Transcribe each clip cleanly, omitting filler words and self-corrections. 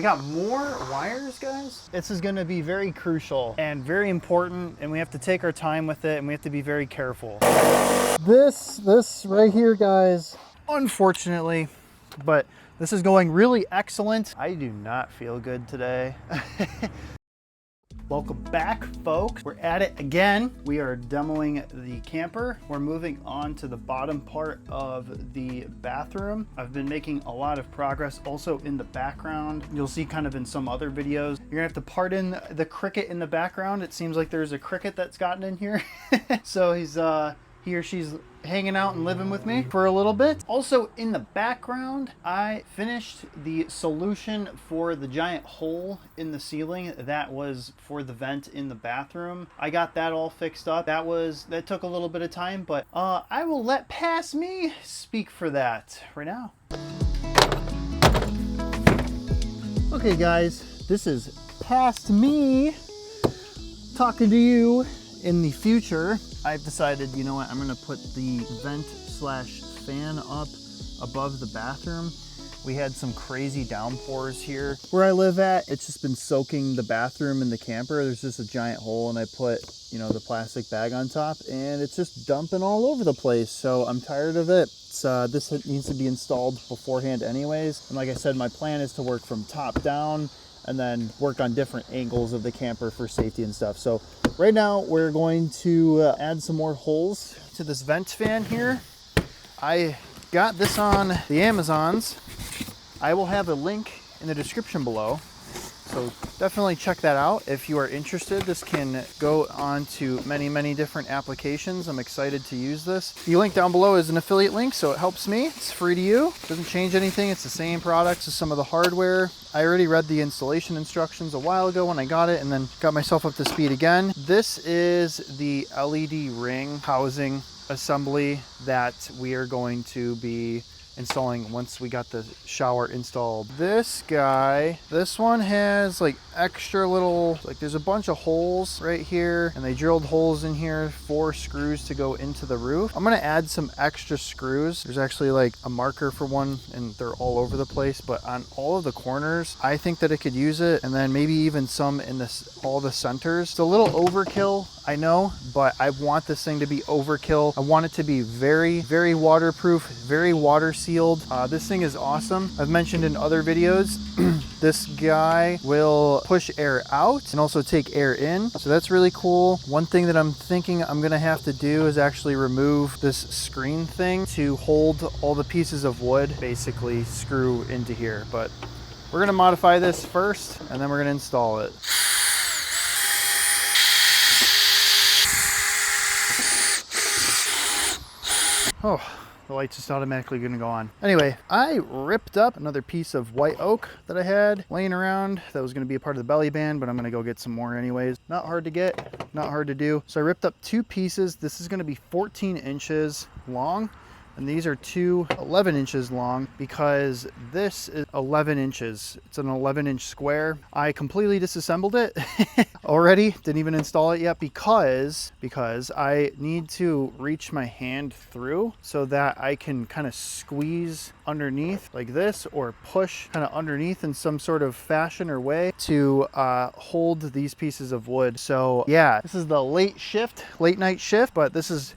got more wires, guys. This is gonna be very crucial and very important, and we have to take our time with it, and we have to be very careful. This right here, guys, unfortunately, but this is going really excellent. I do not feel good today. Welcome back, folks. We're at it again. We are demoing the camper. We're moving on to the bottom part of the bathroom. I've been making a lot of progress also in the background. You'll see kind of in some other videos. You're gonna have to pardon the cricket in the background. It seems like there's a cricket that's gotten in here. So he or she's hanging out and living with me for a little bit. Also in the background, I finished the solution for the giant hole in the ceiling that was for the vent in the bathroom. I got that all fixed up. That took a little bit of time, but I will let past me speak for that right now. Okay guys, this is past me talking to you. In the future, I've decided, you know what, I'm gonna put the vent slash fan up above the bathroom. We had some crazy downpours here where I live at. It's just been soaking the bathroom and the camper. There's just a giant hole, and I put, you know, the plastic bag on top, and it's just dumping all over the place. So I'm tired of it. This needs to be installed beforehand anyways. And like I said, my plan is to work from top down and then work on different angles of the camper for safety and stuff. So right now we're going to add some more holes to this vent fan here. I got this on the Amazons. I will have a link in the description below. So definitely check that out if you are interested. This can go on to many, many different applications. I'm excited to use this. The link down below is an affiliate link, so it helps me. It's free to you. Doesn't change anything. It's the same products as some of the hardware. I already read the installation instructions a while ago when I got it and then got myself up to speed again. This is the LED ring housing assembly that we are going to be installing once we got the shower installed. This one has like extra little, like there's a bunch of holes right here, and they drilled holes in here, 4 screws to go into the roof. I'm gonna add some extra screws. There's actually like a marker for one, and they're all over the place, but on all of the corners, I think that it could use it, and then maybe even some in all the centers. It's a little overkill, I know, but I want this thing to be overkill. I want it to be very, very waterproof, very water sealed. This thing is awesome. I've mentioned in other videos, this guy will push air out and also take air in. So that's really cool. One thing that I'm thinking I'm gonna have to do is actually remove this screen thing to hold all the pieces of wood, basically screw into here. But we're gonna modify this first, and then we're gonna install it. Oh, the light's just automatically gonna go on. Anyway, I ripped up another piece of white oak that I had laying around that was gonna be a part of the belly band, but I'm gonna go get some more anyways. Not hard to get, not hard to do. So I ripped up 2 pieces. This is gonna be 14 inches long, and these are 2 11 inches long, because this is 11 inches. It's an 11-inch square. I completely disassembled it already. Didn't even install it yet because I need to reach my hand through so that I can kind of squeeze underneath like this, or push kind of underneath in some sort of fashion or way to hold these pieces of wood. So yeah, this is the late night shift, but this is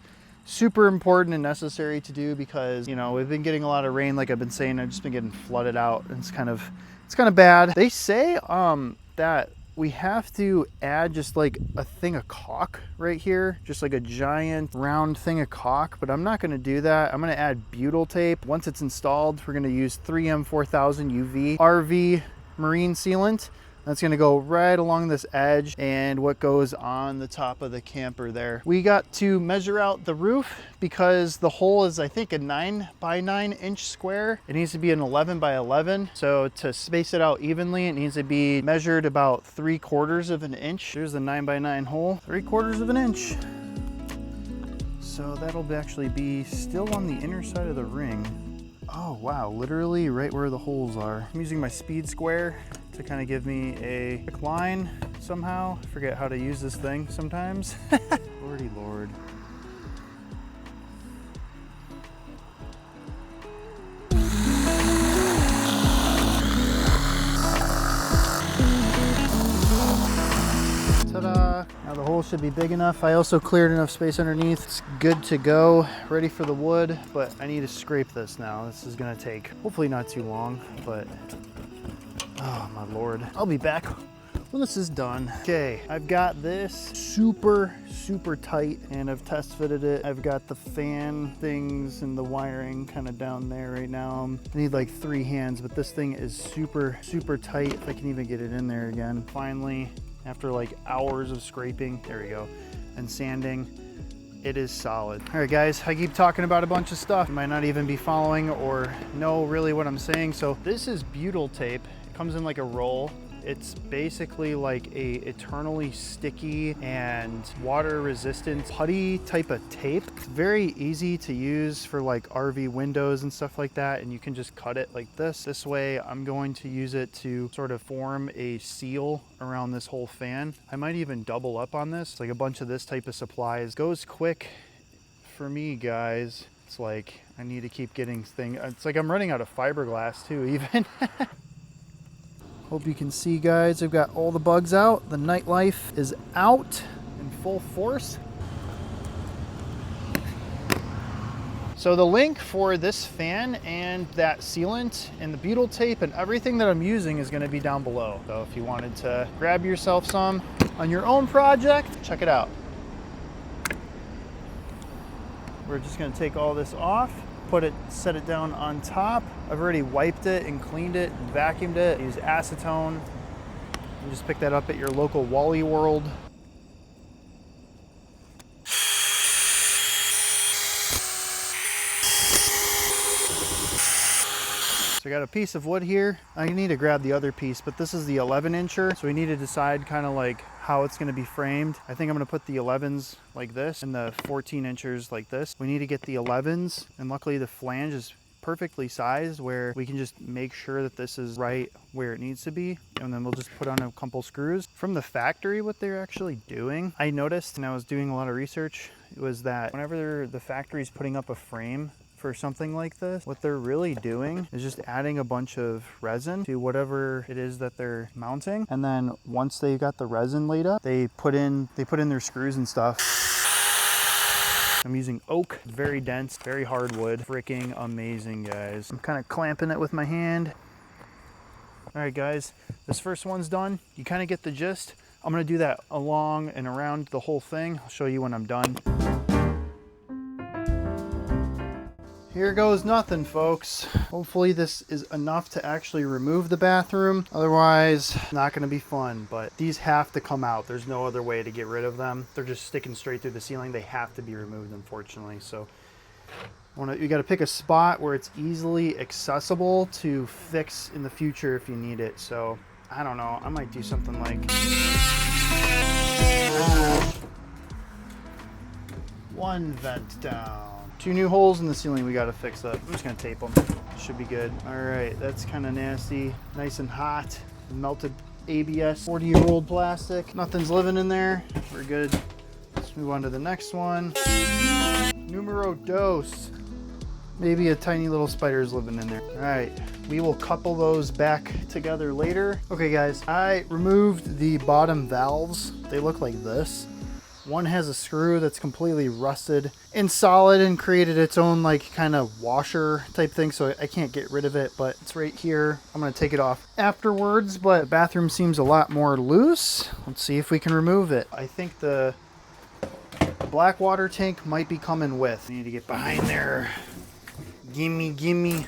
super important and necessary to do because, you know, we've been getting a lot of rain. Like I've been saying, I've just been getting flooded out, and it's kind of bad. They say that we have to add just like a thing of caulk right here, just like a giant round thing of caulk, but I'm not going to do that. I'm going to add butyl tape. Once it's installed, we're going to use 3M 4000 UV RV marine sealant. That's gonna go right along this edge and what goes on the top of the camper there. We got to measure out the roof because the hole is, I think, a 9 by 9 inch square. It needs to be an 11 by 11. So to space it out evenly, it needs to be measured about 3/4 of an inch. There's the 9 by 9 hole, 3/4 of an inch. So that'll actually be still on the inner side of the ring. Oh wow, literally right where the holes are. I'm using my speed square to kind of give me a quick line somehow. I forget how to use this thing sometimes. Lordy Lord. should be big enough. I also cleared enough space underneath. It's good to go, ready for the wood, but I need to scrape this now. This is gonna take hopefully not too long, but oh my Lord. I'll be back when this is done. Okay, I've got this super tight and I've test fitted it. I've got the fan things and the wiring kind of down there right now. I need like 3 hands, but this thing is super tight. If I can even get it in there again. Finally, after like hours of scraping, there we go, and sanding, it is solid. All right guys, I keep talking about a bunch of stuff. You might not even be following or know really what I'm saying. So this is butyl tape. It comes in like a roll. It's basically like a eternally sticky and water resistant putty type of tape. It's very easy to use for like RV windows and stuff like that, and you can just cut it like this. This way I'm going to use it to sort of form a seal around this whole fan. I might even double up on this. It's like a bunch of this type of supplies. Goes quick for me, guys. It's like I need to keep getting things. It's like I'm running out of fiberglass too even. Hope you can see, guys, I've got all the bugs out. The nightlife is out in full force. So the link for this fan and that sealant and the butyl tape and everything that I'm using is going to be down below. So if you wanted to grab yourself some on your own project, check it out. We're just going to take all this off, set it down on top. I've already wiped it and cleaned it and vacuumed it. Use acetone. You just pick that up at your local Wally World. So I got a piece of wood here. I need to grab the other piece, but this is the 11-incher. So we need to decide kind of like how it's going to be framed. I think I'm going to put the 11s like this and the 14-inchers like this. We need to get the 11s, and luckily the flange is perfectly sized where we can just make sure that this is right where it needs to be, and then we'll just put on a couple screws. From the factory, what they're actually doing, I noticed, and I was doing a lot of research, was that whenever the factory's putting up a frame for something like this, what they're really doing is just adding a bunch of resin to whatever it is that they're mounting, and then once they've got the resin laid up, they put in their screws and stuff. I'm using oak, very dense, very hard wood. Freaking amazing, guys. I'm kind of clamping it with my hand. All right, guys, this first one's done. You kind of get the gist. I'm gonna do that along and around the whole thing. I'll show you when I'm done. Here goes nothing, folks. Hopefully this is enough to actually remove the bathroom. Otherwise, not gonna be fun, but these have to come out. There's no other way to get rid of them. They're just sticking straight through the ceiling. They have to be removed, unfortunately. So you gotta pick a spot where it's easily accessible to fix in the future if you need it. So I don't know, I might do something like one vent down. 2 new holes in the ceiling we gotta fix up. I'm just gonna tape them. Should be good. All right, that's kind of nasty. Nice and hot. Melted ABS 40-year-old plastic. Nothing's living in there. We're good. Let's move on to the next one. Numero dos. Maybe a tiny little spider's living in there. All right, we will couple those back together later. Okay guys, I removed the bottom valves. They look like this. One has a screw that's completely rusted and solid and created its own like kind of washer type thing, so I can't get rid of it, but it's right here. I'm gonna take it off afterwards, but the bathroom seems a lot more loose. Let's see if we can remove it. I think the black water tank might be coming with. I need to get behind there. Gimme.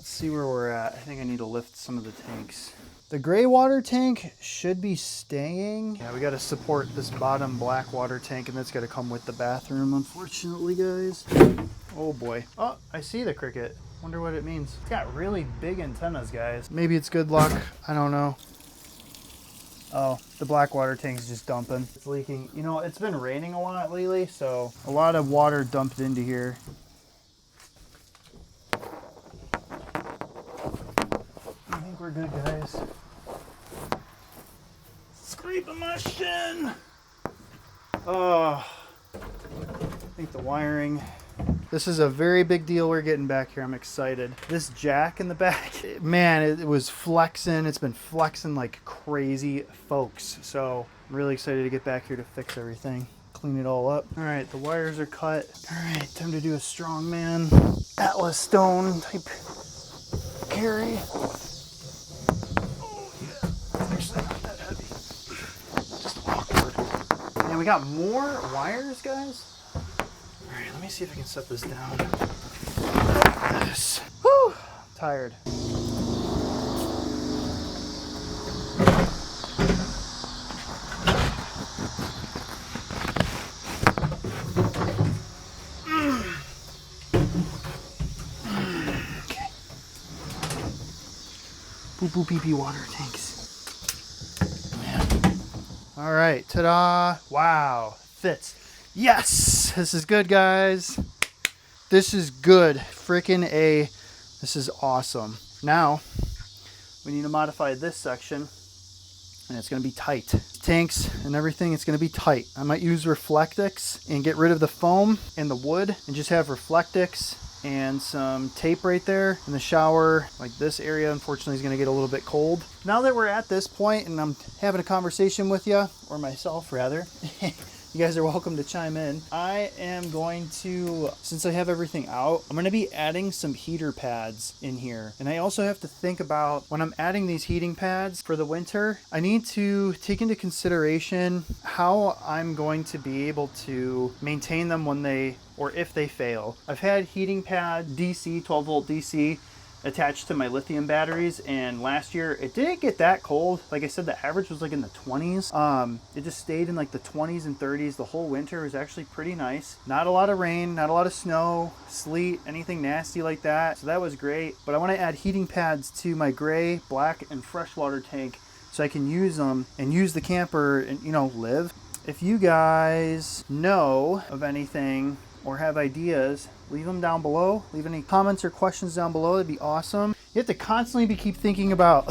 See where we're at. I think I need to lift some of the tanks. The gray water tank should be staying. Yeah, we got to support this bottom black water tank, and that's got to come with the bathroom, unfortunately, guys. Oh boy. Oh, I see the cricket. Wonder what it means. It's got really big antennas, guys. Maybe it's good luck. I don't know. Oh, the black water tank's just dumping. It's leaking. You know, it's been raining a lot lately, so a lot of water dumped into here. We're good, guys. Scraping my shin. Oh, I think the wiring This is a very big deal we're getting back here. I'm excited. This jack in the back, man, it was flexing. It's been flexing like crazy, folks. So I'm really excited to get back here to fix everything, clean it all up. All right, the wires are cut. All right, time to do a strongman Atlas stone type carry. Oh yeah, it's actually not that heavy. Just awkward. And we got more wires, guys. All right, let me see if I can set this down. Yes. Whew, I'm tired. Okay. Boo boo pee pee water tanks. Man. All right, ta-da. Wow, fits. Yes, this is good, guys. This is good. Freaking A. This is awesome. Now, we need to modify this section, and it's going to be tight. Tanks and everything, it's going to be tight. I might use Reflectix and get rid of the foam and the wood and just have Reflectix and some tape right there in the shower. Like this area, unfortunately, is going to get a little bit cold. Now that we're at this point and I'm having a conversation with you, or myself rather, you guys are welcome to chime in. I am going to, since I have everything out, I'm going to be adding some heater pads in here. And I also have to think about when I'm adding these heating pads for the winter, I need to take into consideration how I'm going to be able to maintain them when they, or if they fail. I've had heating pad DC, 12 volt DC, attached to my lithium batteries, and last year it didn't get that cold. Like I said, the average was like in the 20s. It just stayed in like the 20s and 30s the whole winter. It was actually pretty nice. Not a lot of rain, not a lot of snow, sleet, anything nasty like that, so that was great. But I want to add heating pads to my gray, black, and freshwater tank so I can use them and use the camper and, you know, live. If you guys know of anything or have ideas, leave them down below. Leave any comments or questions down below. That'd be awesome. You have to constantly keep thinking about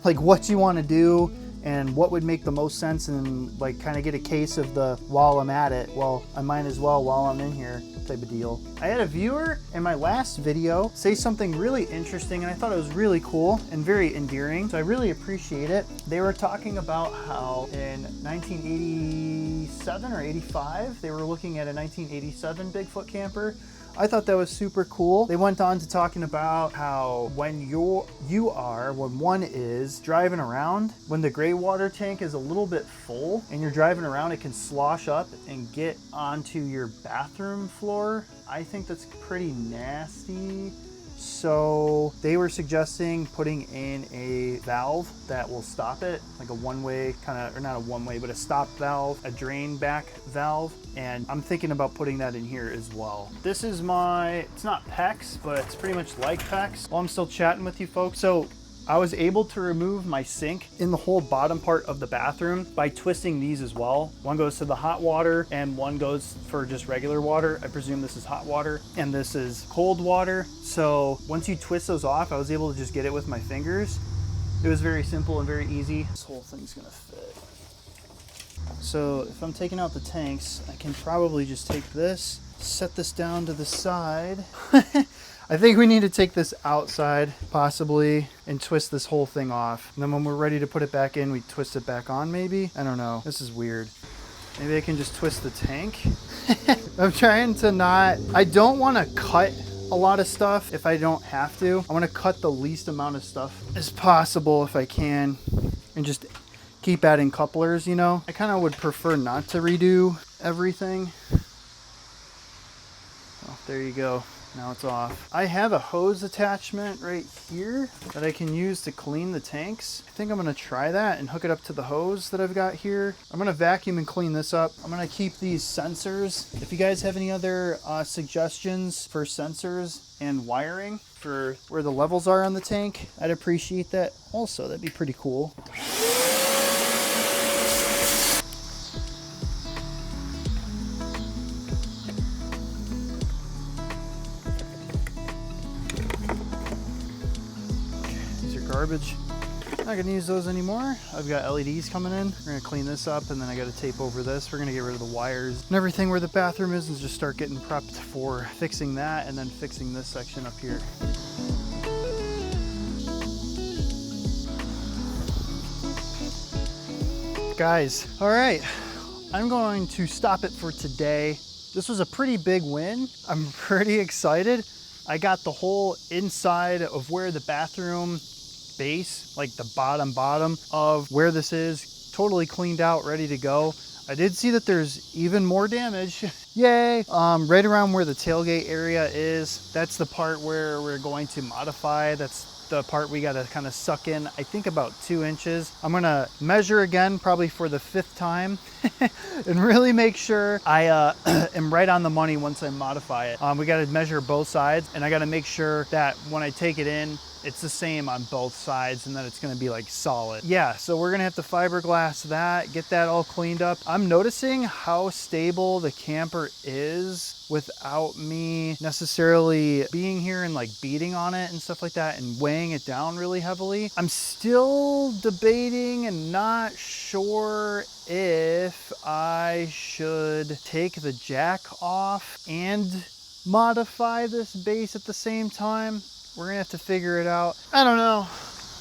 like what you want to do and what would make the most sense, and like kind of get a case of the while I'm at it, well, I might as well while I'm in here type of deal. I had a viewer in my last video say something really interesting, and I thought it was really cool and very endearing, so I really appreciate it. They were talking about how in 1987 or 85 they were looking at a 1987 Bigfoot camper. I thought that was super cool. They went on to talking about how when one is driving around, when the gray water tank is a little bit full and you're driving around, it can slosh up and get onto your bathroom floor. I think that's pretty nasty. So they were suggesting putting in a valve that will stop it, like a one-way kind of, or not a one-way, but a stop valve, a drain back valve. And I'm thinking about putting that in here as well. This is it's not PEX, but it's pretty much like PEX. While I'm still chatting with you folks, so I was able to remove my sink in the whole bottom part of the bathroom by twisting these as well. One goes to the hot water and one goes for just regular water. I presume this is hot water and this is cold water. So once you twist those off, I was able to just get it with my fingers. It was very simple and very easy. This whole thing's gonna fit. So if I'm taking out the tanks, I can probably just take this, set this down to the side. I think we need to take this outside possibly and twist this whole thing off. And then when we're ready to put it back in, we twist it back on maybe. I don't know. This is weird. Maybe I can just twist the tank. I'm trying to I don't want to cut a lot of stuff if I don't have to. I want to cut the least amount of stuff as possible if I can and just keep adding couplers, you know. I kind of would prefer not to redo everything. Oh, there you go. Now it's off. I have a hose attachment right here that I can use to clean the tanks. I think I'm gonna try that and hook it up to the hose that I've got here. I'm gonna vacuum and clean this up. I'm gonna keep these sensors. If you guys have any other suggestions for sensors and wiring for where the levels are on the tank, I'd appreciate that also. That'd be pretty cool. Garbage. Not gonna use those anymore. I've got LEDs coming in. We're gonna clean this up, and then I gotta tape over this. We're gonna get rid of the wires and everything where the bathroom is, and just start getting prepped for fixing that, and then fixing this section up here. Guys, all right, I'm going to stop it for today. This was a pretty big win. I'm pretty excited. I got the whole inside of where the bathroom base, like the bottom of where this is, totally cleaned out, ready to go. I did see that there's even more damage. Yay! Right around where the tailgate area is, that's the part where we're going to modify. That's the part we got to kind of suck in, I think about 2 inches. I'm gonna measure again, probably for the 5th time, and really make sure I am right on the money once I modify it. We got to measure both sides, and I got to make sure that when I take it in, it's the same on both sides, and then it's gonna be like solid. Yeah, so we're gonna have to fiberglass that, get that all cleaned up. I'm noticing how stable the camper is without me necessarily being here and like beating on it and stuff like that and weighing it down really heavily. I'm still debating and not sure if I should take the jack off and modify this base at the same time. We're gonna have to figure it out. I don't know.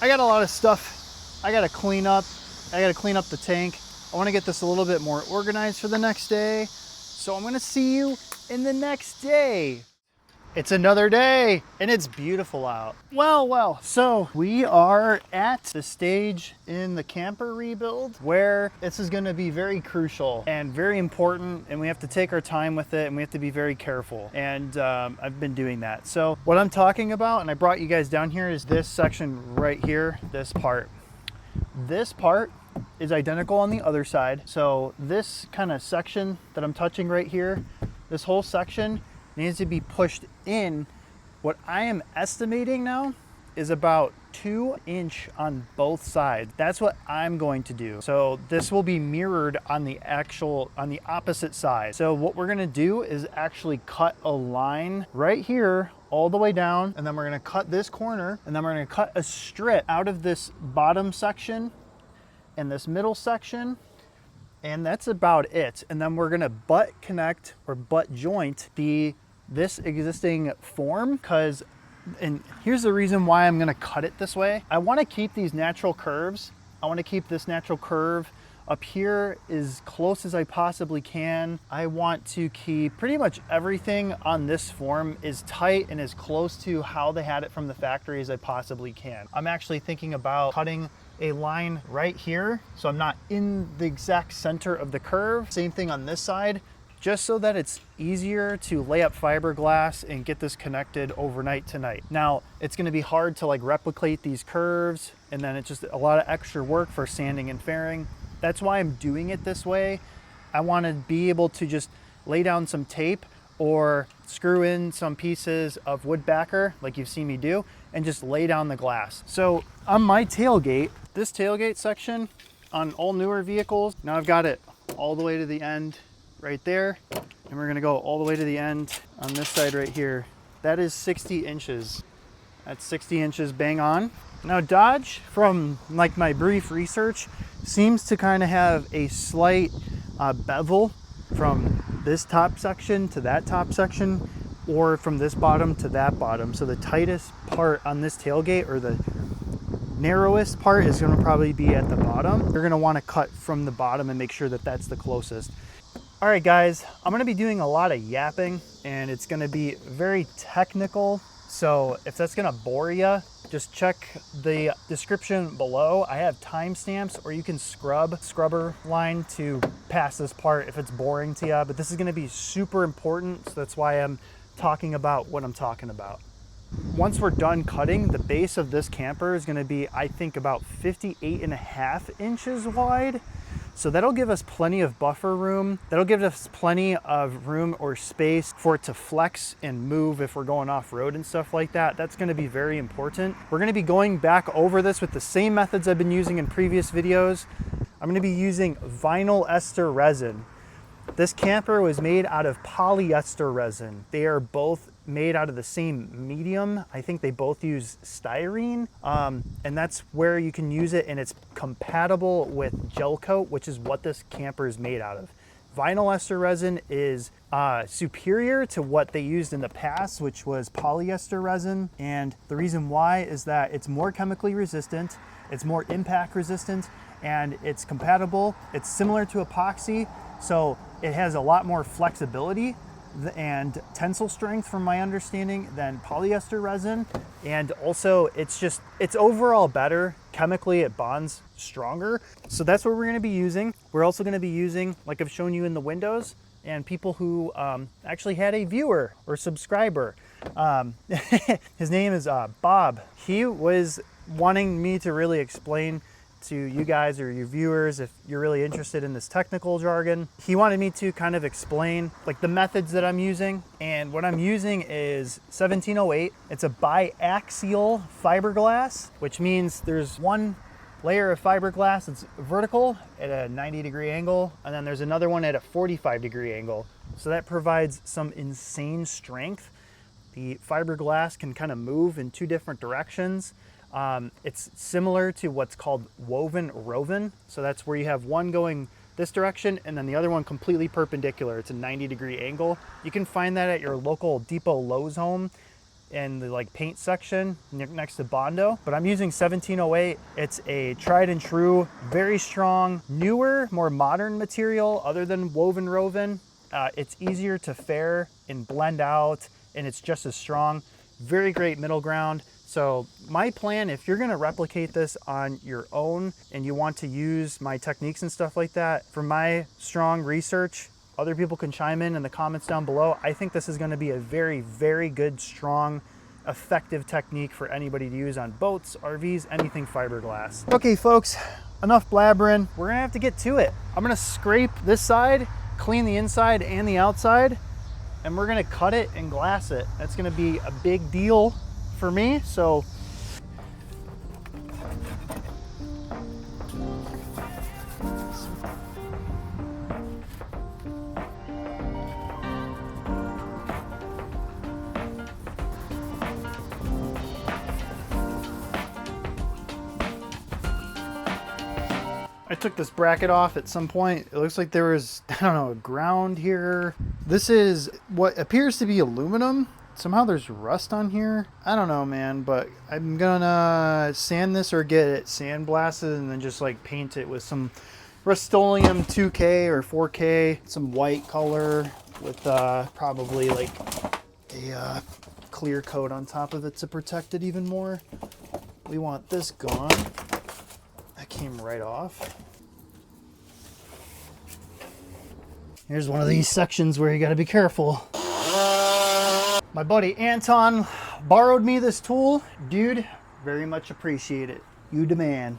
I got a lot of stuff I gotta clean up. I gotta clean up the tank. I wanna get this a little bit more organized for the next day. So I'm gonna see you in the next day. It's another day and it's beautiful out. Well, so we are at the stage in the camper rebuild where this is gonna be very crucial and very important, and we have to take our time with it, and we have to be very careful. And I've been doing that. So what I'm talking about, and I brought you guys down here, is this section right here, this part. This part is identical on the other side. So this kind of section that I'm touching right here, this whole section needs to be pushed in. What I am estimating now is about 2 inch on both sides. That's what I'm going to do. So this will be mirrored on the opposite side. So what we're gonna do is actually cut a line right here all the way down, and then we're gonna cut this corner, and then we're gonna cut a strip out of this bottom section and this middle section, and that's about it. And then we're gonna butt connect or butt joint this existing form, and here's the reason why I'm gonna cut it this way. I wanna keep these natural curves. I wanna keep this natural curve up here as close as I possibly can. I want to keep pretty much everything on this form as tight and as close to how they had it from the factory as I possibly can. I'm actually thinking about cutting a line right here, so I'm not in the exact center of the curve. Same thing on this side, just so that it's easier to lay up fiberglass and get this connected overnight tonight. Now, it's gonna be hard to like replicate these curves, and then it's just a lot of extra work for sanding and fairing. That's why I'm doing it this way. I wanna be able to just lay down some tape or screw in some pieces of wood backer like you've seen me do, and just lay down the glass. So on my tailgate, this tailgate section on all newer vehicles, now I've got it all the way to the end right there, and we're gonna go all the way to the end on this side right here. That is 60 inches. That's 60 inches bang on. Now Dodge, from like my brief research, seems to kind of have a slight bevel from this top section to that top section, or from this bottom to that bottom. So the tightest part on this tailgate, or the narrowest part, is gonna probably be at the bottom. You're gonna wanna cut from the bottom and make sure that that's the closest. All right, guys, I'm gonna be doing a lot of yapping, and it's gonna be very technical. So if that's gonna bore you, just check the description below. I have timestamps, or you can scrubber line to pass this part if it's boring to you. But this is gonna be super important, so that's why I'm talking about what I'm talking about. Once we're done cutting, the base of this camper is gonna be, I think, about 58.5 inches wide. So that'll give us plenty of buffer room. That'll give us plenty of room or space for it to flex and move if we're going off road and stuff like that. That's gonna be very important. We're gonna be going back over this with the same methods I've been using in previous videos. I'm gonna be using vinyl ester resin. This camper was made out of polyester resin. They are both made out of the same medium. I think they both use styrene, and that's where you can use it, and it's compatible with gel coat, which is what this camper is made out of. Vinyl ester resin is superior to what they used in the past, which was polyester resin. And the reason why is that it's more chemically resistant, it's more impact resistant, and it's compatible. It's similar to epoxy, so it has a lot more flexibility and tensile strength from my understanding than polyester resin. And also it's overall better. Chemically it bonds stronger. So that's what we're going to be using. We're also going to be using, like I've shown you in the windows, and people who actually had a viewer or subscriber. His name is Bob. He was wanting me to really explain to you guys or your viewers, if you're really interested in this technical jargon. He wanted me to kind of explain like the methods that I'm using, and what I'm using is 1708. It's a biaxial fiberglass, which means there's one layer of fiberglass that's vertical at a 90-degree angle, and then there's another one at a 45-degree angle. So that provides some insane strength. The fiberglass can kind of move in two different directions. It's similar to what's called woven roven. So that's where you have one going this direction and then the other one completely perpendicular. It's a 90-degree angle. You can find that at your local Depot Lowe's home in the like paint section next to Bondo. But I'm using 1708. It's a tried and true, very strong, newer, more modern material other than woven roven. It's easier to fare and blend out, and it's just as strong. Very great middle ground. So my plan, if you're gonna replicate this on your own and you want to use my techniques and stuff like that, from my strong research, other people can chime in the comments down below. I think this is gonna be a very, very good, strong, effective technique for anybody to use on boats, RVs, anything fiberglass. Okay folks, enough blabbering. We're gonna have to get to it. I'm gonna scrape this side, clean the inside and the outside, and we're gonna cut it and glass it. That's gonna be a big deal for me, so I took this bracket off at some point. It looks like there was, I don't know, ground here. This is what appears to be aluminum. Somehow there's rust on here. I don't know, man, but I'm gonna sand this or get it sandblasted and then just like paint it with some Rust-Oleum 2K or 4K, some white color with probably like a clear coat on top of it to protect it even more. We want this gone. That came right off. Here's one of these sections where you gotta be careful. My buddy Anton borrowed me this tool. Dude, very much appreciate it. You the man.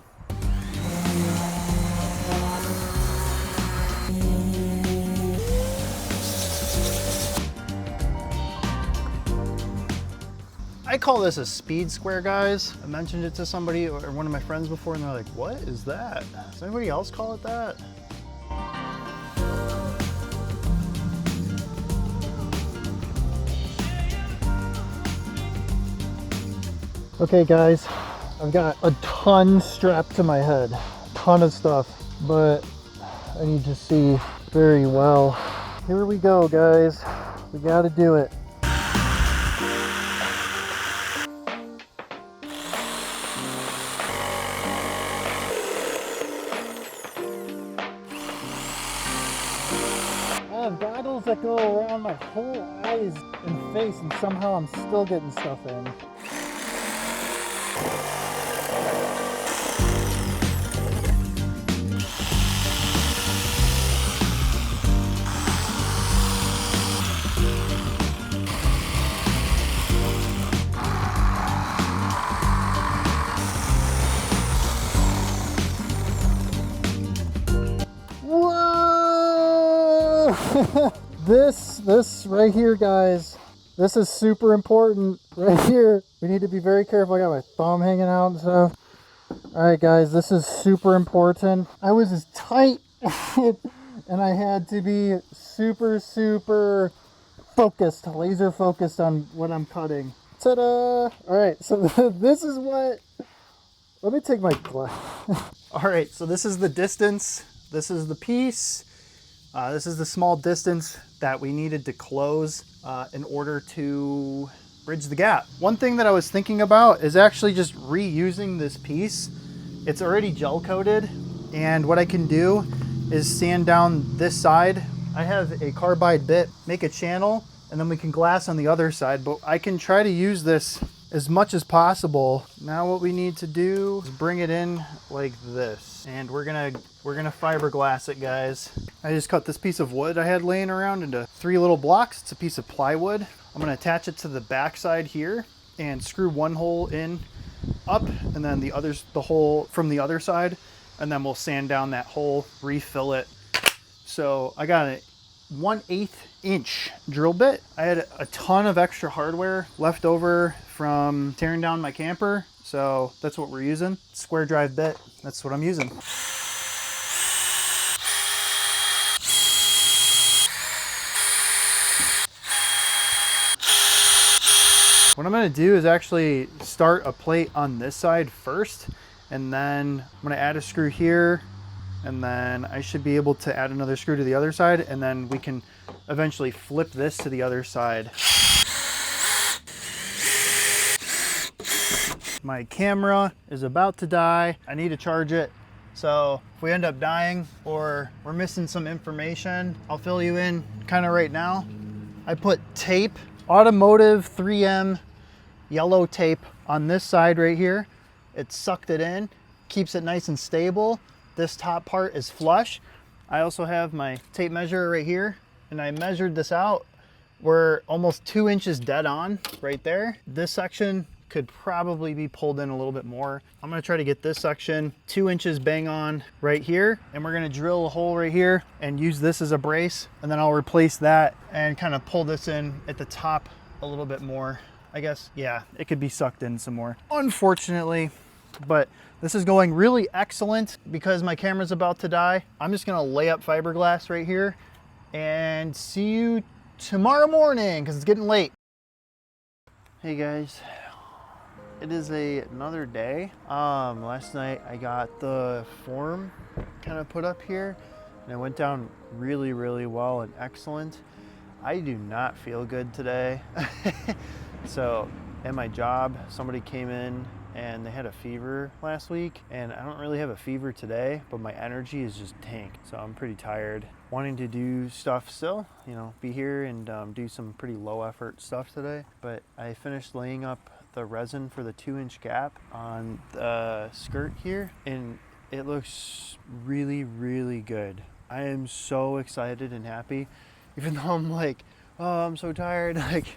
I call this a speed square, guys. I mentioned it to somebody or one of my friends before, and they're like, what is that? Does anybody else call it that? Okay guys, I've got a ton strapped to my head, ton of stuff, but I need to see very well. Here we go guys, we gotta do it. I have goggles that go around my whole eyes and face, and somehow I'm still getting stuff in. This right here, guys, this is super important right here. We need to be very careful. I got my thumb hanging out and stuff. All right, guys, this is super important. I was as tight and I had to be super focused, laser focused on what I'm cutting. Ta-da! All right, so this is what, let me take my glass. All right, so this is the distance. This is the piece. This is the small distance that we needed to close in order to bridge the gap. One thing that I was thinking about is actually just reusing this piece. It's already gel coated, and what I can do is sand down this side. I have a carbide bit, make a channel, and then we can glass on the other side, but I can try to use this as much as possible. Now what we need to do is bring it in like this, and we're gonna fiberglass it, guys. I just cut this piece of wood I had laying around into 3 little blocks. It's a piece of plywood. I'm gonna attach it to the back side here and screw one hole in up, and then the hole from the other side, and then we'll sand down that hole, refill it. So I got a 1/8 inch drill bit. I had a ton of extra hardware left over from tearing down my camper, so that's what we're using. Square drive bit, that's what I'm using. What I'm gonna do is actually start a plate on this side first, and then I'm gonna add a screw here, and then I should be able to add another screw to the other side, and then we can eventually flip this to the other side. My camera is about to die. I need to charge it. So if we end up dying or we're missing some information, I'll fill you in kind of right now. I put tape, automotive 3M yellow tape on this side right here. It sucked it in, keeps it nice and stable. This top part is flush. I also have my tape measure right here, and I measured this out. We're almost 2 inches dead on right there. This section could probably be pulled in a little bit more. I'm gonna try to get this section 2 inches bang on right here, and we're gonna drill a hole right here and use this as a brace, and then I'll replace that and kind of pull this in at the top a little bit more. I guess, yeah, it could be sucked in some more, unfortunately, but this is going really excellent because my camera's about to die. I'm just gonna lay up fiberglass right here and see you tomorrow morning because it's getting late. Hey guys, it is another day. Last night I got the form kind of put up here, and it went down really, really well and excellent. I do not feel good today. So at my job, somebody came in and they had a fever last week, and I don't really have a fever today, but my energy is just tanked. So I'm pretty tired, wanting to do stuff still, you know, be here and do some pretty low effort stuff today. But I finished laying up the resin for the 2-inch gap on the skirt here, and it looks really, really good. I am so excited and happy, even though I'm like, oh, I'm so tired. Like,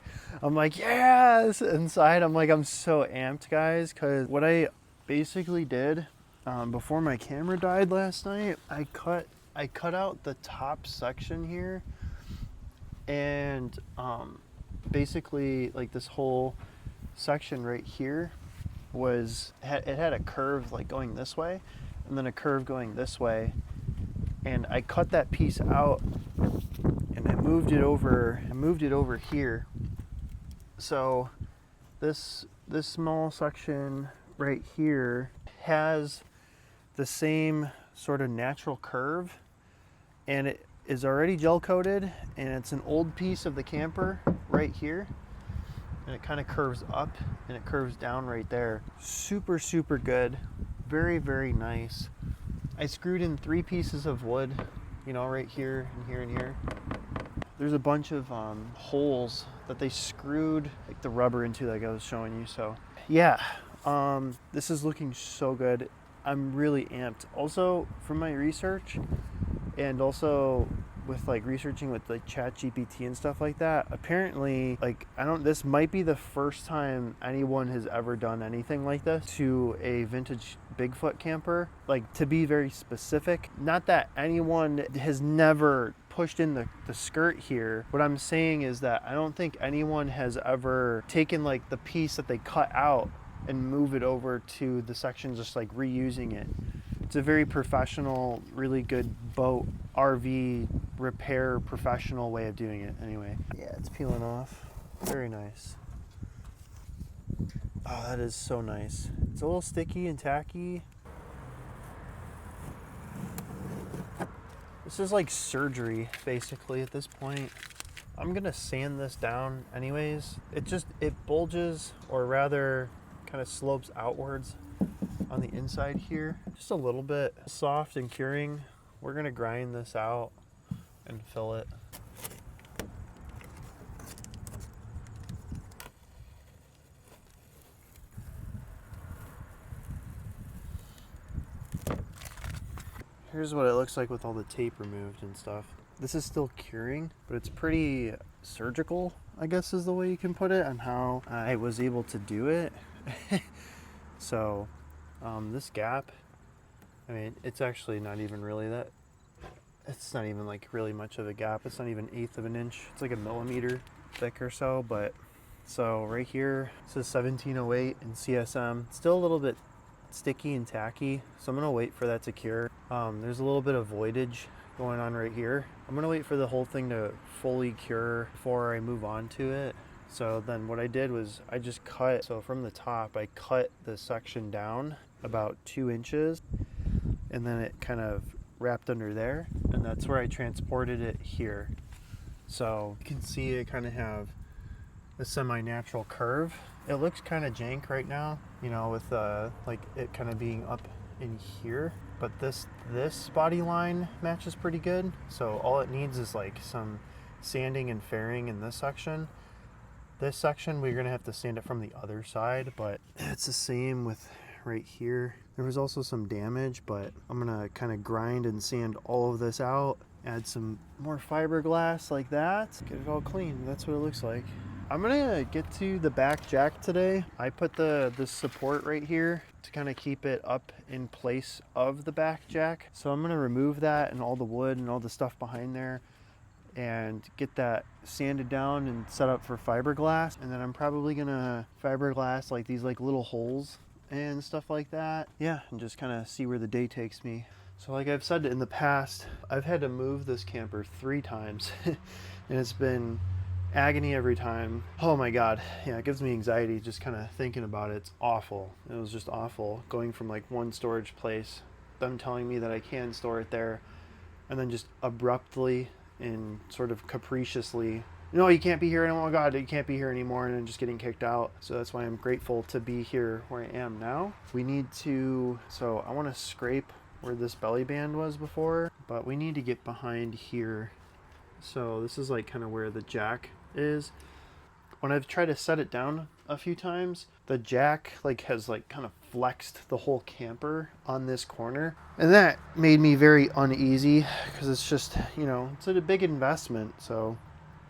I'm like, yes, inside. I'm like, I'm so amped, guys, because what I basically did before my camera died last night, I cut out the top section here, and basically like this whole section right here it had a curve like going this way, and then a curve going this way, and I cut that piece out and I moved it over here. So this small section right here has the same sort of natural curve, and it is already gel coated, and it's an old piece of the camper right here, and it kind of curves up and it curves down right there. Super, super good. Very, very nice. I screwed in 3 pieces of wood, you know, right here and here and here. There's a bunch of holes that they screwed like the rubber into, like I was showing you. So yeah, this is looking so good. I'm really amped. Also, from my research, and also with like researching with like ChatGPT and stuff like that, apparently, like, this might be the first time anyone has ever done anything like this to a vintage Bigfoot camper. Like, to be very specific, not that anyone has never pushed in the skirt here. What I'm saying is that I don't think anyone has ever taken like the piece that they cut out and move it over to the section, just like reusing it It's a very professional, really good boat, RV repair professional way of doing it anyway. Yeah, it's peeling off. Very nice. Oh, that is so nice. It's a little sticky and tacky. This is like surgery, basically, at this point. I'm gonna sand this down anyways. It bulges, or rather kind of slopes outwards on the inside here. Just a little bit soft and curing. We're gonna grind this out and fill it. Here's what it looks like with all the tape removed and stuff. This is still curing, but it's pretty surgical, I guess is the way you can put it, on how I was able to do it. So this gap, I mean, it's actually not even really that, it's not even like really much of a gap. It's not even 1/8 of an inch. It's like a millimeter thick or so. But so right here, this is 1708 in CSM. Still a little bit sticky and tacky, so I'm gonna wait for that to cure. There's a little bit of voidage going on right here. I'm gonna wait for the whole thing to fully cure before I move on to it. So then what I did was I just cut, so from the top I cut the section down about 2 inches, and then it kind of wrapped under there, and that's where I transported it here. So you can see it kind of have a semi-natural curve. It looks kind of jank right now, you know, with like it kind of being up in here, but this body line matches pretty good. So all it needs is like some sanding and fairing in this section. This section we're gonna have to sand it from the other side, but it's the same with right here. There was also some damage, but I'm gonna kind of grind and sand all of this out, add some more fiberglass like that, get it all clean. That's what it looks like. I'm gonna get to the back jack today. I put this support right here to kind of keep it up in place of the back jack. So I'm gonna remove that and all the wood and all the stuff behind there and get that sanded down and set up for fiberglass. And then I'm probably gonna fiberglass like these like little holes and stuff like that. Yeah, and just kind of see where the day takes me. So like I've said in the past, I've had to move this camper 3 times and it's been agony every time. Oh my God. Yeah, it gives me anxiety just kind of thinking about it. It's awful. It was just awful going from like one storage place, them telling me that I can store it there, and then just abruptly and sort of capriciously, no, you can't be here anymore. Oh God, you can't be here anymore, and then just getting kicked out. So that's why I'm grateful to be here where I am now. We need to, so I want to scrape where this belly band was before, but we need to get behind here. So this is like kind of where the jack is. When I've tried to set it down a few times, the jack like has like kind of flexed the whole camper on this corner, and that made me very uneasy because it's just, you know, it's a big investment. So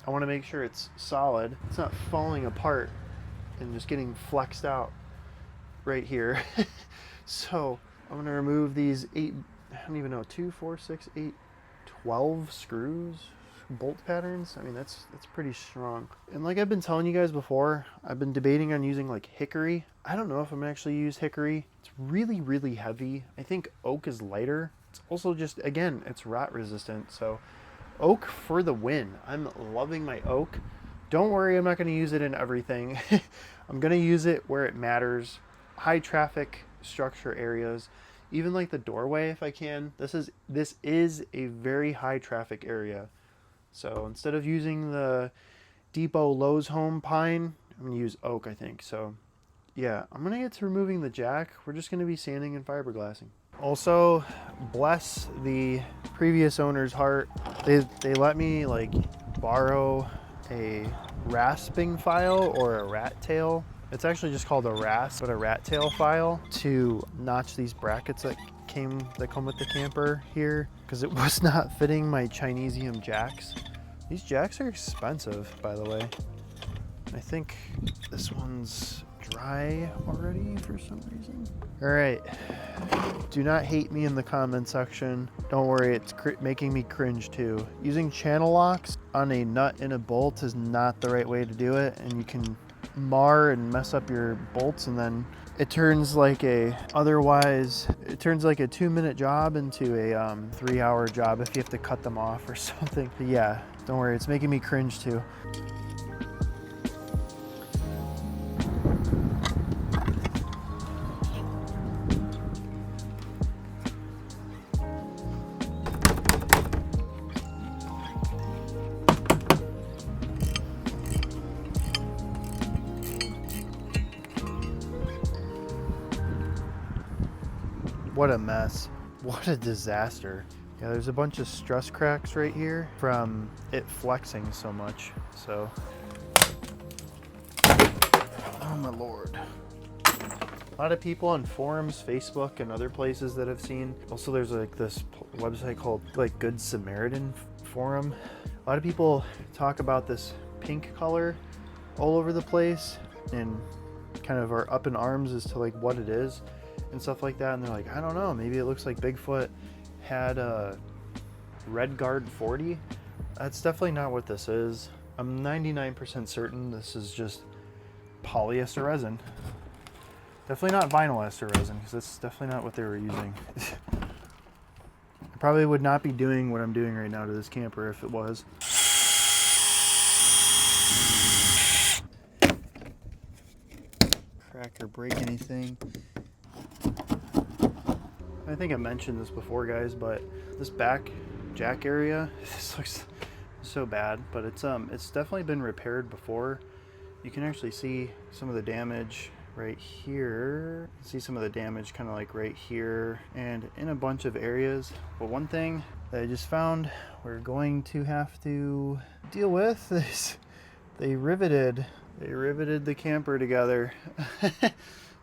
I want to make sure it's solid, it's not falling apart and just getting flexed out right here. So I'm going to remove these 8, I don't even know, 2, 4, 6, 8, 12 screws, bolt patterns. I mean, that's pretty strong. And like I've been telling you guys before, I've been debating on using like hickory. I don't know if I'm gonna actually use hickory. It's really, really heavy. I think oak is lighter. It's also just, again, it's rot resistant. So oak for the win. I'm loving my oak. Don't worry, I'm not gonna use it in everything. I'm gonna use it where it matters. High traffic structure areas, even like the doorway if I can. This is a very high traffic area. So instead of using the Depot Lowe's Home pine, I'm going to use oak, I think. So yeah, I'm going to get to removing the jack. We're just going to be sanding and fiberglassing. Also, bless the previous owner's heart. They let me like borrow a rasping file or a rat tail. It's actually just called a rasp, but a rat tail file to notch these brackets that come with the camper here, because it was not fitting my Chinesium jacks. These jacks are expensive, by the way. I think this one's dry already for some reason. All right, do not hate me in the comment section. Don't worry, it's making me cringe too. Using channel locks on a nut and a bolt is not the right way to do it, and you can mar and mess up your bolts and then it turns like a 2-minute job into a 3-hour job if you have to cut them off or something. But yeah, don't worry, it's making me cringe too. What a mess. What a disaster. Yeah, there's a bunch of stress cracks right here from it flexing so much. So, oh my Lord. A lot of people on forums, Facebook, and other places that I've seen. Also, there's like this website called like Good Samaritan Forum. A lot of people talk about this pink color all over the place and kind of are up in arms as to like what it is and stuff like that. And they're like, I don't know, maybe it looks like Bigfoot had a red guard 40. That's definitely not what this is. I'm 99% certain this is just polyester resin. Definitely not vinyl ester resin, because that's definitely not what they were using. I probably would not be doing what I'm doing right now to this camper if it was. Crack or break anything. I think I mentioned this before, guys, but this back jack area, this looks so bad, but it's definitely been repaired before. You can actually see some of the damage right here. You see some of the damage kind of like right here and in a bunch of areas. But one thing that I just found we're going to have to deal with is they riveted the camper together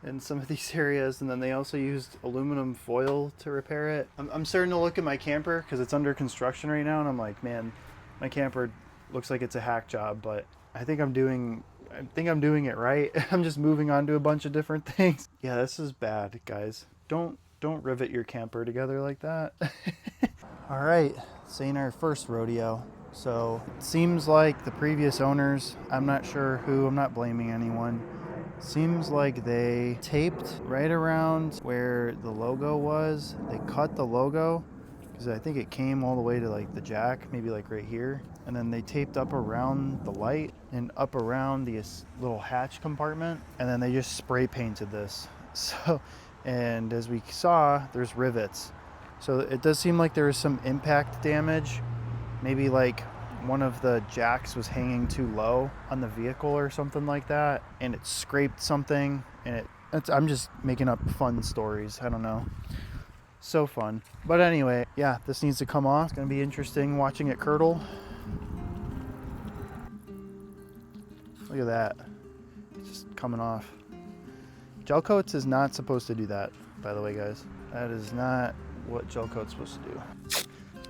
in some of these areas, and then they also used aluminum foil to repair it. I'm starting to look at my camper because it's under construction right now, and I'm like, man, my camper looks like it's a hack job, but I think I'm doing it right. I'm just moving on to a bunch of different things. Yeah, this is bad, guys. Don't rivet your camper together like that. All right, this ain't our first rodeo. So it seems like the previous owners, I'm not sure who, I'm not blaming anyone. Seems like they taped right around where the logo was. They cut the logo because I think it came all the way to like the jack, maybe like right here. And then they taped up around the light and up around the little hatch compartment. And then they just spray painted this. So, and as we saw, there's rivets. So it does seem like there is some impact damage. Maybe like one of the jacks was hanging too low on the vehicle or something like that, and it scraped something, and I'm just making up fun stories. I don't know. So fun. But anyway, yeah, this needs to come off. It's gonna be interesting watching it curdle. Look at that. It's just coming off. Gel coats is not supposed to do that, by the way, guys. That is not what gel coat's supposed to do.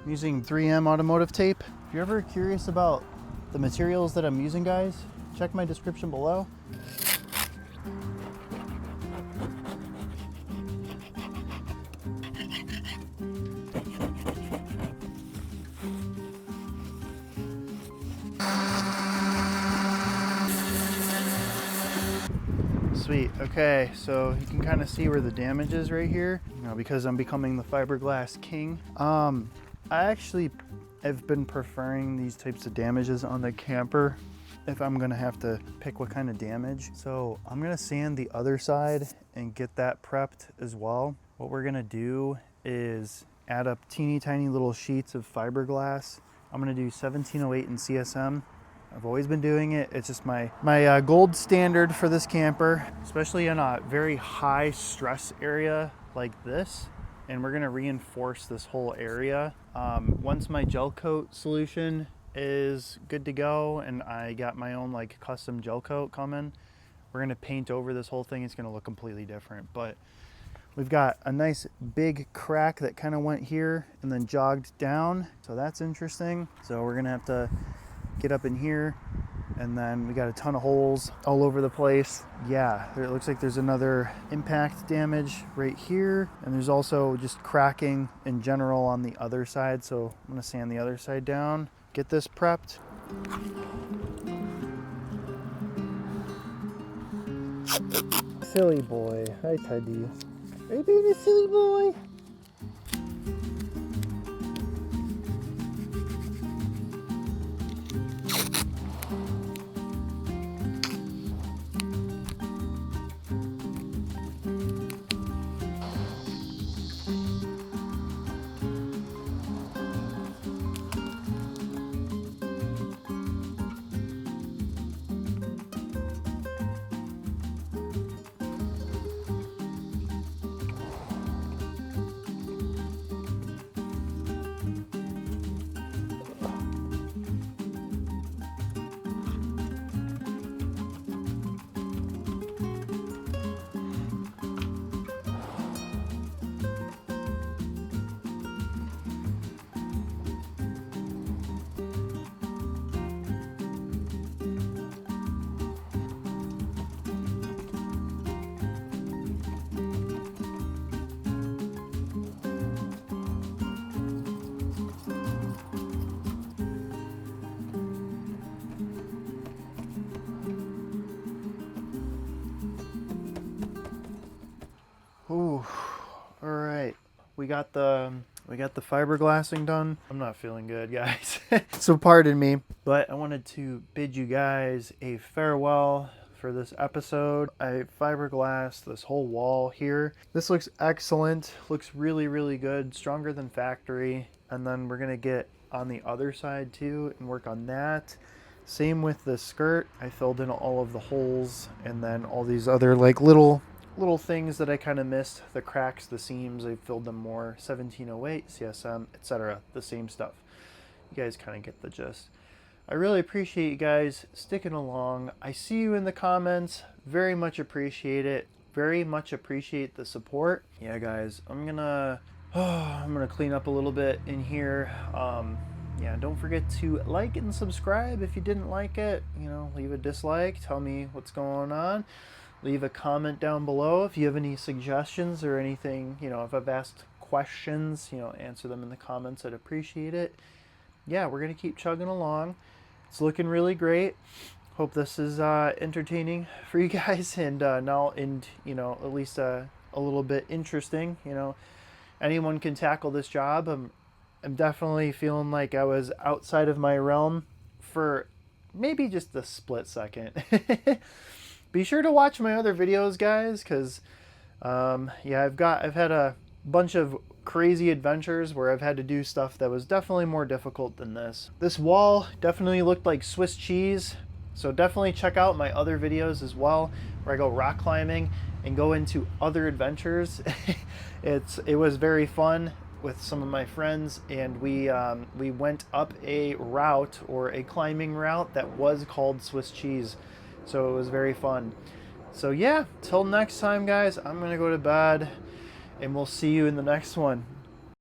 I'm using 3M automotive tape. If you're ever curious about the materials that I'm using, guys, check my description below. Sweet. Okay, so you can kind of see where the damage is right here, because I'm becoming the fiberglass king. I actually have been preferring these types of damages on the camper if I'm gonna have to pick what kind of damage. So I'm gonna sand the other side and get that prepped as well. What we're gonna do is add up teeny tiny little sheets of fiberglass. I'm gonna do 1708 in CSM. I've always been doing it. It's just my gold standard for this camper, especially in a very high stress area like this. And we're gonna reinforce this whole area. Once my gel coat solution is good to go and I got my own like custom gel coat coming, we're gonna paint over this whole thing. It's gonna look completely different. But we've got a nice big crack that kind of went here and then jogged down. So that's interesting. So we're gonna have to get up in here, and then we got a ton of holes all over the place. Yeah, it looks like there's another impact damage right here, and there's also just cracking in general on the other side. So I'm gonna sand the other side down, get this prepped. silly boy. Hi, Teddy. Are you being a silly boy? Ooh, all right. We got the fiberglassing done. I'm not feeling good, guys. So pardon me, but I wanted to bid you guys a farewell for this episode. I fiberglassed this whole wall here. This looks excellent. Looks really, really good. Stronger than factory. And then we're gonna get on the other side too and work on that. Same with the skirt. I filled in all of the holes and then all these other like little things that I kind of missed, the cracks, the seams, I filled them more. 1708, CSM, etc. The same stuff. You guys kind of get the gist. I really appreciate you guys sticking along. I see you in the comments. Very much appreciate it. Very much appreciate the support. Yeah, guys, I'm gonna clean up a little bit in here. Yeah, don't forget to like and subscribe if you didn't like it. You know, leave a dislike. Tell me what's going on. Leave a comment down below if you have any suggestions or anything. You know, if I've asked questions, you know, answer them in the comments. I'd appreciate it. Yeah, we're going to keep chugging along. It's looking really great. Hope this is entertaining for you guys and you know, at least a little bit interesting. You know, anyone can tackle this job. I'm definitely feeling like I was outside of my realm for maybe just a split second. Be sure to watch my other videos, guys, because yeah, I've had a bunch of crazy adventures where I've had to do stuff that was definitely more difficult than this. This wall definitely looked like Swiss cheese, so definitely check out my other videos as well, where I go rock climbing and go into other adventures. It was very fun with some of my friends, and we went up a route, or a climbing route, that was called Swiss cheese. So it was very fun. So yeah, till next time, guys, I'm gonna go to bed and we'll see you in the next one.